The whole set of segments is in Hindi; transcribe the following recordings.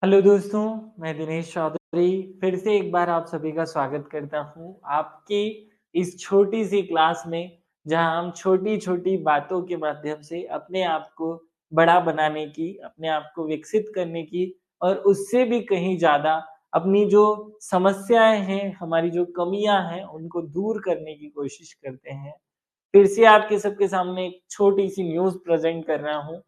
हेलो दोस्तों, मैं दिनेश चौधरी फिर से एक बार आप सभी का स्वागत करता हूँ आपकी इस छोटी सी क्लास में, जहाँ हम छोटी-छोटी बातों के माध्यम से अपने आप को बड़ा बनाने की, अपने आप को विकसित करने की और उससे भी कहीं ज़्यादा अपनी जो समस्याएँ हैं, हमारी जो कमियाँ हैं, उनको दूर करने की कोशिश करते हैं। फिर से आपके सबके सामने एक छोटी-सी न्यूज़ प्रेज़ेंट कर रहा हूँ।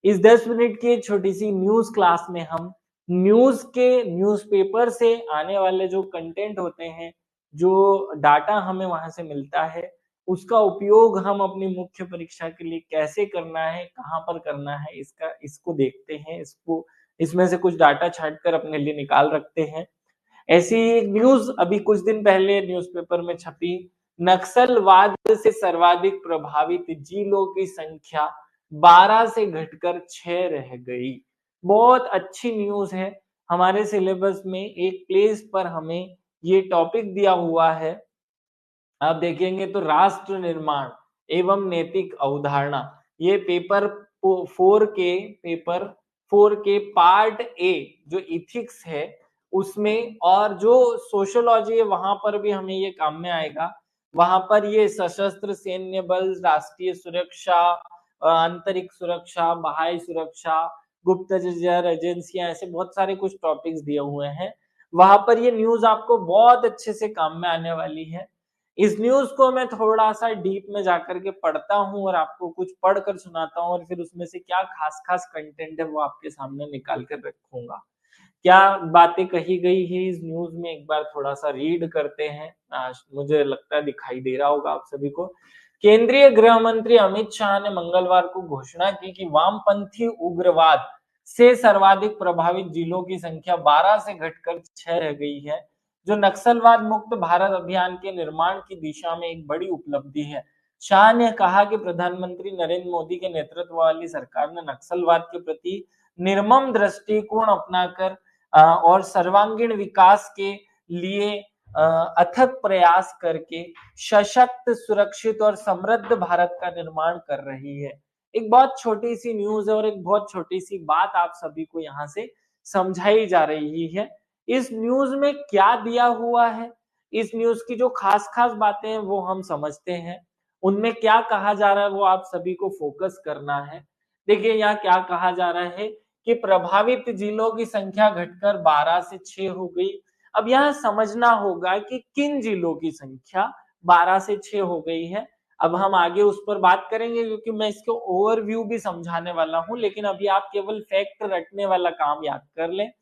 इस 10 मिनट की एक छोटी-सी न्यूज़ क्लास में हम न्यूज़पेपर से आने वाले जो कंटेंट होते हैं, जो डाटा हमें वहाँ से मिलता है, उसका उपयोग हम अपनी मुख्य परीक्षा के लिए कैसे करना है, कहाँ पर करना है, इसको देखते हैं। इसमें से कुछ डाटा छाँट कर अपने लिए निकाल रखते हैं। ऐसी ही एक न्यूज़ अभी कुछ दिन पहले न्यूज़पेपर में छपी, नक्सलवाद से सर्वाधिक प्रभावित जिलों की संख्या 12 से घटकर 6 रह गई। बहुत अच्छी न्यूज़ है, हमारे सिलेबस में एक प्लेस पर हमें ये टॉपिक दिया हुआ है। आप देखेंगे तो राष्ट्र निर्माण एवं नैतिक अवधारणा, ये पेपर 4 के पार्ट ए जो इथिक्स है उसमें, और जो सोशियोलॉजी है वहां पर भी हमें ये काम में आएगा। वहां पर ये सशस्त्र सैन्य बल, राष्ट्रीय सुरक्षा, आंतरिक सुरक्षा, बाह्य सुरक्षा, गुप्तचर एजेंसियां, ऐसे बहुत सारे कुछ टॉपिक्स दिए हुए हैं। वहां पर ये न्यूज आपको बहुत अच्छे से काम में आने वाली है। इस न्यूज़ को मैं थोड़ा-सा डीप में जाकर के पढ़ता हूँ और आपको कुछ पढ़कर सुनाता हूँ और फिर उसमें से क्या खास-खास कंटेंट है वो आपके सामने निकाल कर रखूँगा। क्या बातें कही गई है इस न्यूज़ में, एक बार थोड़ा-सा रीड करते हैं। मुझे लगता है दिखाई दे रहा होगा आप सभी को। केंद्रीय गृह मंत्री अमित शाह ने मंगलवार को घोषणा की कि वामपंथी उग्रवाद से सर्वाधिक प्रभावित जिलों की संख्या 12 से घटकर 6 रह गई है, जो नक्सलवाद मुक्त भारत अभियान के निर्माण की दिशा में एक बड़ी उपलब्धि है। शाह ने कहा कि प्रधानमंत्री नरेंद्र मोदी के नेतृत्व वाली सरकार ने नक्सलवाद के प्रति निर्मम दृष्टिकोण अपनाकर और सर्वांगीण विकास के लिए अथक प्रयास करके सशक्त, सुरक्षित और समृद्ध भारत का निर्माण कर रही है। एक बहुत छोटी-सी न्यूज़ है और एक बहुत छोटी-सी बात आप सभी को यहाँ से समझाई जा रही है। इस न्यूज़ में क्या दिया हुआ है, इस न्यूज़ की जो खास-खास बातें हैं वो हम समझते हैं। उनमें क्या कहा जा रहा है वो आप सभी को फ़ोकस करना है। देखिए यहाँ क्या कहा जा रहा है कि प्रभावित जिलों की संख्या घटकर 12 से 6 हो गई। अब यहाँ समझना होगा कि किन जिलों की संख्या 12 से 6 हो गई है। अब हम आगे उस पर बात करेंगे क्योंकि मैं इसको ओवरव्यू भी समझाने वाला हूँ, लेकिन अभी आप केवल फैक्ट रटने वाला काम याद कर लें।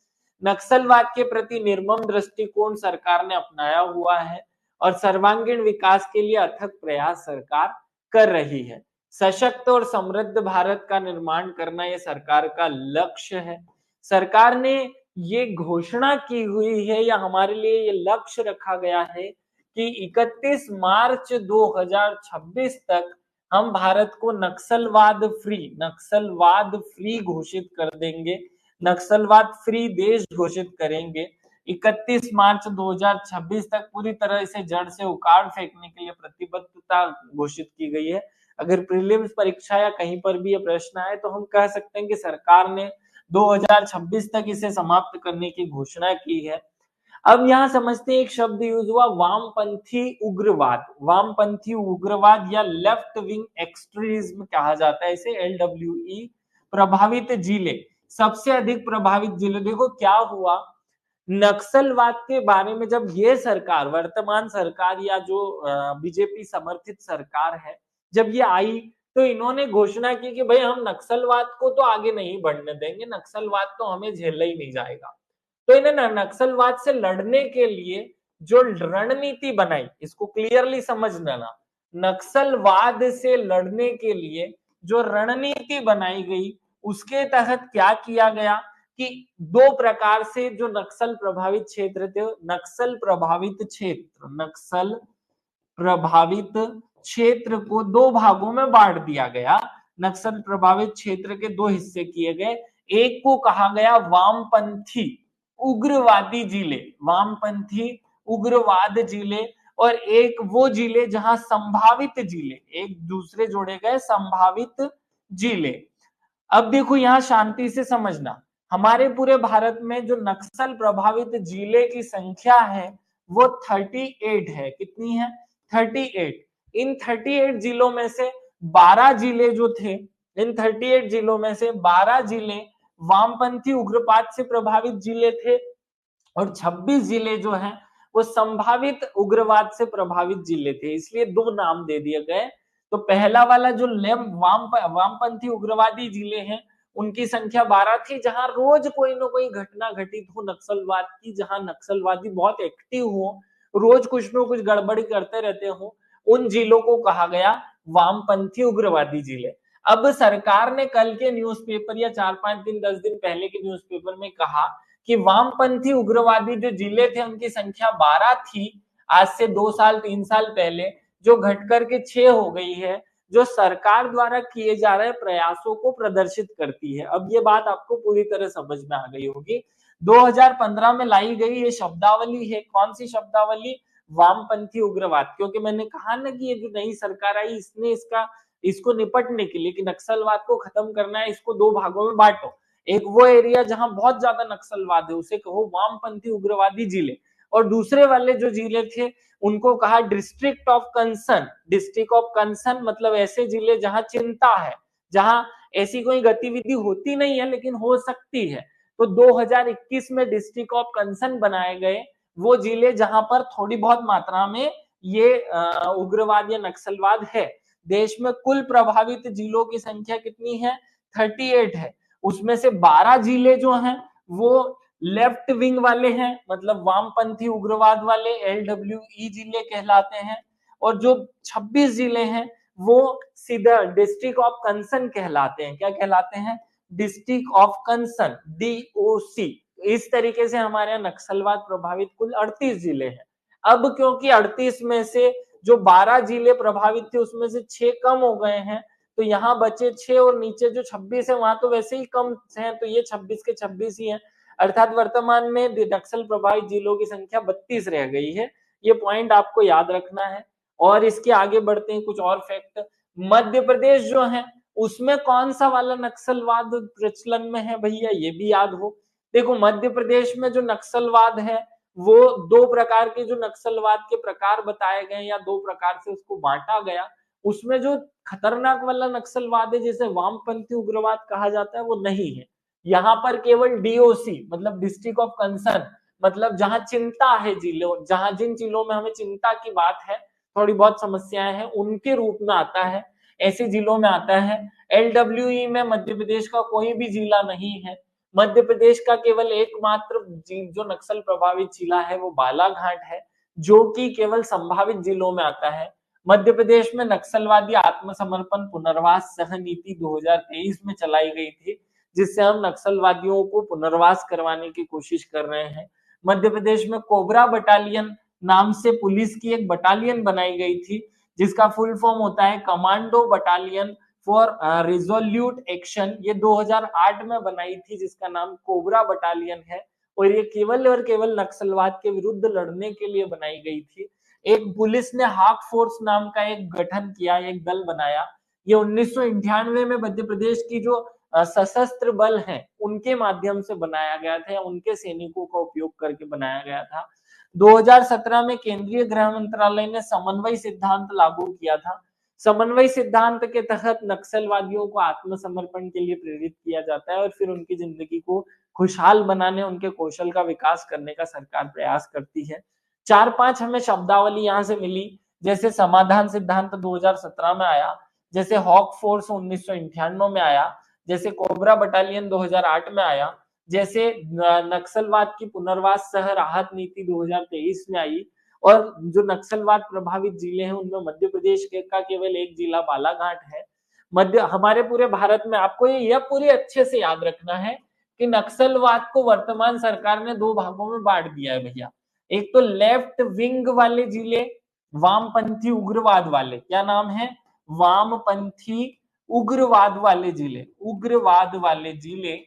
नक्सलवाद के प्रति निर्मम दृष्टिकोण सरकार ने अपनाया हुआ है और सर्वांगीण विकास के लिए अथक प्रयास सरकार कर रही है। सशक्त और समृद्ध भारत का निर्माण करना ये सरकार का लक्ष्य है। सरकार ने ये घोषणा की हुई है या हमारे लिए ये लक्ष्य रखा गया है कि 31 मार्च 2026 तक हम भारत को नक्सलवाद फ्री घोषित कर देंगे, नक्सलवाद फ्री देश घोषित करेंगे। 31 मार्च 2026 तक पूरी तरह से जड़ से उखाड़ फेंकने के लिए प्रतिबद्धता घोषित की गई है। अगर प्रीलिम्स परीक्षा या कहीं पर भी ये प्रश्न आए तो हम कह सकते हैं कि सरकार ने 2026 तक इसे समाप्त करने की घोषणा की है। अब यहाँ समझते हैं, एक शब्द यूज हुआ वामपंथी उग्रवाद। वामपंथी उग्रवाद या लेफ्ट विंग एक्सट्रीमिज्म कहा जाता है इसे, LWE। प्रभावित जिले, सबसे अधिक प्रभावित जिले, देखो क्या हुआ, नक्सलवाद के बारे में जब ये सरकार, वर्तमान सरकार या जो बीजेपी समर्थित सरकार है, जब ये आई तो इन्होंने घोषणा की कि भाई हम नक्सलवाद को तो आगे नहीं बढ़ने देंगे, नक्सलवाद तो हमें झेला ही नहीं जाएगा। तो इन्हें नक्सलवाद से लड़ने के लिए जो रणनीति बनाई, इसको क्लियरली समझ लेना, नक्सलवाद से लड़ने के लिए जो रणनीति बनाई गई उसके तहत क्या किया गया कि दो प्रकार से जो नक्सल प्रभावित क्षेत्र थे, नक्सल प्रभावित क्षेत्र को दो भागों में बांट दिया गया। नक्सल प्रभावित क्षेत्र के दो हिस्से किए गए। एक को कहा गया वामपंथी उग्रवादी जिले, वामपंथी उग्रवाद जिले, और एक वो जिले जहां संभावित जिले, एक दूसरे जोड़े गए, संभावित जिले। अब देखो यहां शांति से समझना, हमारे पूरे भारत में जो नक्सल प्रभावित जिले की संख्या है वो 38 है। कितनी है? 38। इन 38 जिलों में से 12 जिले जो थे, इन 38 जिलों में से 12 जिले वामपंथी उग्रवाद से प्रभावित जिले थे और 26 जिले जो हैं वो संभावित उग्रवाद से प्रभावित जिले थे, इसलिए दो नाम दे दिए गए। तो पहला वाला जो वामपंथी उग्रवादी जिले हैं उनकी संख्या 12 थी, जहां रोज कोई ना कोई घटना घटित हो नक्सलवाद की, जहां नक्सलवादी बहुत एक्टिव हो, रोज कुछ ना कुछ गड़बड़ी करते रहते हो, उन जिलों को कहा गया वामपंथी उग्रवादी जिले। अब सरकार ने कल के न्यूज़पेपर या 4-5 दिन 10 दिन पहले के न्यूज़पेपर में कहा कि वामपंथी उग्रवादी जो जिले थे उनकी संख्या 12 थी आज से 2 साल 3 साल पहले, जो घटकर के 6 हो गई है, जो सरकार द्वारा किए जा रहे प्रयासों को प्रदर्शित करती है। अब ये बात आपको पूरी तरह समझ में आ गई होगी। 2015 में लाई गई ये शब्दावली है, कौन सी शब्दावली? वामपंथी उग्रवाद। क्योंकि मैंने कहा ना कि ये जो नई सरकार आई इसने इसको निपटने के लिए कि नक्सलवाद को खत्म करना है, इसको दो भागों में बांटो। एक वो एरिया जहां बहुत ज्यादा नक्सलवाद है उसे कहो वामपंथी उग्रवादी जिले, और दूसरे वाले जो जिले थे उनको कहा district of concern. District of concern मतलब ऐसे जिले जहां चिंता है, जहां ऐसी कोई गतिविधि होती नहीं है लेकिन हो सकती है। तो 2021 में डिस्ट्रिक्ट ऑफ कंसर्न बनाए गए वो जिले जहां पर थोड़ी बहुत मात्रा में ये उग्रवाद या नक्सलवाद है। देश में कुल प्रभावित जिलों की संख्या कितनी है? 38 है। उसमें से 12 जिले जो हैं वो लेफ्ट विंग वाले हैं, मतलब वामपंथी उग्रवाद वाले LWE जिले कहलाते हैं, और जो 26 जिले हैं वो सीधा डिस्ट्रिक्ट ऑफ कंसर्न कहलाते हैं। क्या कहलाते हैं? District of concern, DOC। इस तरीके से हमारे यहाँ नक्सलवाद प्रभावित कुल 38 जिले हैं। अब क्योंकि 38 में से जो 12 जिले प्रभावित थे उसमें से 6 कम हो गए हैं, तो यहाँ बचे 6 और नीचे जो 26 है वहां तो वैसे ही कम है, तो ये 26 के 26 ही है। अर्थात वर्तमान में नक्सल प्रभावित जिलों की संख्या 32 रह गई है। ये पॉइंट आपको याद रखना है। और इसके आगे बढ़ते हैं कुछ और फैक्ट। मध्य प्रदेश जो है उसमें कौन सा वाला नक्सलवाद प्रचलन में है भैया, ये भी याद हो। देखो मध्य प्रदेश में जो नक्सलवाद है वो दो प्रकार के जो नक्सलवाद के प्रकार बताए गए या दो प्रकार से उसको बांटा गया। उसमें जो खतरनाक वाला नक्सलवाद है जिसे वामपंथी उग्रवाद कहा जाता है वो नहीं है। यहाँ पर केवल DOC मतलब डिस्ट्रिक्ट ऑफ कंसर्न, मतलब जहां चिंता है जिलों, जहां जिन जिलों में हमें चिंता की बात है, थोड़ी बहुत समस्याएं हैं, उनके रूप में आता है, ऐसे जिलों में आता है। LWE में मध्य प्रदेश का कोई भी जिला नहीं है। मध्य प्रदेश का केवल एकमात्र जो नक्सल प्रभावित जिला है वो बालाघाट है, जो कि केवल संभावित जिलों में आता है। मध्य प्रदेश में नक्सलवादी आत्मसमर्पण पुनर्वास सह नीति 2023 में चलाई गई थी, जिससे हम नक्सलवादियों को पुनर्वास करवाने की कोशिश कर रहे हैं। मध्य प्रदेश में कोबरा बटालियन नाम से पुलिस की एक बटालियन बनाई गई थी, जिसका फुल फॉर्म होता है commando battalion for resolute action. ये 2008 में बनाई थी, जिसका नाम कोबरा बटालियन है, और ये केवल और केवल नक्सलवाद के विरुद्ध लड़ने के लिए बनाई गई थी। एक पुलिस ने हाक फोर्स नाम का एक गठन किया, एक दल बनाया। ये 1998 में मध्य प्रदेश की जो सशस्त्र बल हैं उनके माध्यम से बनाया गया था, या उनके सैनिकों का उपयोग करके बनाया गया था। 2017 में केंद्रीय गृह मंत्रालय ने समन्वय सिद्धांत लागू किया था। समन्वय सिद्धांत के तहत नक्सलवादियों को आत्मसमर्पण के लिए प्रेरित किया जाता है और फिर उनकी जिंदगी को खुशहाल बनाने, उनके कौशल का विकास करने का सरकार प्रयास करती है। 4-5 हमें शब्दावली यहाँ से मिली, जैसे समाधान सिद्धांत 2017 में आया, जैसे हॉक फोर्स 1998 में आया, जैसे कोबरा बटालियन 2008 में आया, जैसे नक्सलवाद की पुनर्वास सह राहत नीति 2023 में आई, और जो नक्सलवाद प्रभावित जिले हैं उनमें मध्य प्रदेश का केवल एक जिला बालाघाट है। हमारे पूरे भारत में आपको यह पूरी अच्छे से याद रखना है कि नक्सलवाद को वर्तमान सरकार ने दो भागों में बांट दिया है भैया। एक तो लेफ्ट विंग वाले जिले, वामपंथी उग्रवाद वाले, क्या नाम है? वामपंथी उग्रवाद वाले जिले, उग्रवाद वाले जिले,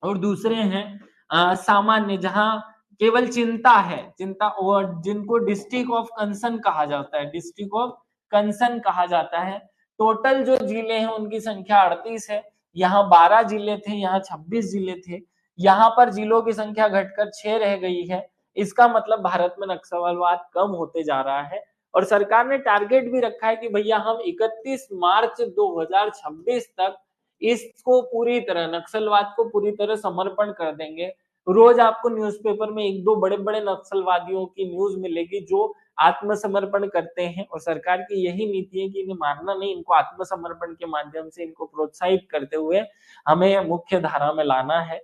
और दूसरे हैं सामान्य, जहां केवल चिंता है, चिंता, और जिनको डिस्ट्रिक्ट ऑफ कंसर्न कहा जाता है, डिस्ट्रिक्ट ऑफ कंसर्न कहा जाता है। टोटल जो जिले हैं उनकी संख्या 38 है। यहाँ 12 जिले थे, यहाँ 26 जिले थे। यहाँ पर जिलों की संख्या घटकर 6 रह गई है। इसका मतलब भारत में नक्सलवाद कम होते जा रहा है और सरकार ने टारगेट भी रखा है कि भैया हम 31 मार्च 2026 तक इसको पूरी तरह नक्सलवाद को पूरी तरह समर्पण कर देंगे। रोज आपको न्यूज़पेपर में 1-2 बड़े-बड़े नक्सलवादियों की न्यूज़ मिलेगी जो आत्मसमर्पण करते हैं और सरकार की यही नीति है कि इन्हें मारना नहीं, इनको आत्मसमर्पण के माध्यम से इनको प्रोत्साहित करते हुए हमें मुख्य धारा में लाना है।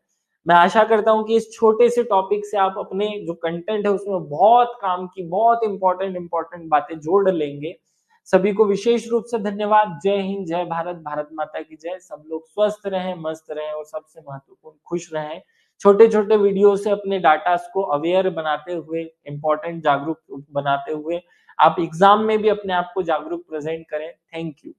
मैं आशा करता हूँ कि इस छोटे से टॉपिक से आप अपने जो कंटेंट है उसमें बहुत काम की, बहुत इम्पोर्टेंट बातें जोड़ लेंगे। सभी को विशेष रूप से धन्यवाद। जय हिंद, जय भारत, भारत माता की जय। सब लोग स्वस्थ रहें, मस्त रहें और सबसे महत्वपूर्ण खुश रहें। छोटे-छोटे वीडियो से अपने डाटास को अवेयर बनाते हुए, इम्पोर्टेंट जागरूक बनाते हुए आप एग्ज़ाम में भी अपने आप को जागरूक प्रेज़ेंट करें। Thank you.